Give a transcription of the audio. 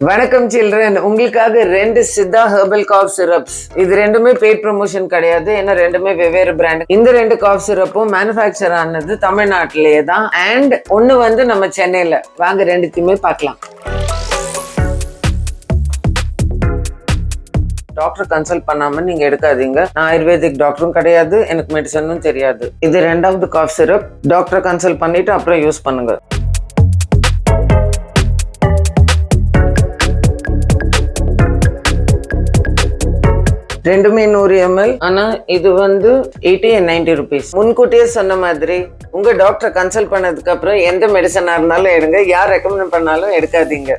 வணக்கம் சில்ட்ரன், உங்களுக்காக 2 Siddha herbal cough syrups. இது ரெண்டுமே பெய்ட் ப்ரமோஷன் கிடையாது, ஏன்னா ரெண்டுமே வெவ்வேறு பிராண்ட். இந்த 2 காஃப் சிரப்பும் மேனுஃபேக்சர் ஆனது தமிழ்நாட்டிலேயே தான். அண்ட் ஒன்னு வந்து நம்ம சென்னையில. வாங்க ரெண்டுத்தையுமே பார்க்கலாம். டாக்டர் கன்சல்ட் பண்ணாம நீங்க எடுக்காதீங்க. நான் ஆயுர்வேதிக் டாக்டரும் கிடையாது, எனக்கு மெடிசனும் தெரியாது. இது 2வது காஃப் சிரப். டாக்டரை கன்சல்ட் பண்ணிட்டு அப்புறம் யூஸ் பண்ணுங்க. ரெண்டுமே 100 ml. ஆனா இது வந்து 80 and 90 rupees. முன்கூட்டியே சொன்ன மாதிரி உங்க டாக்டரை கன்சல்ட் பண்ணதுக்கு அப்புறம் எந்த மெடிசனா இருந்தாலும் எடுங்க. யார் ரெக்கமெண்ட் பண்ணாலும் எடுக்காதீங்க.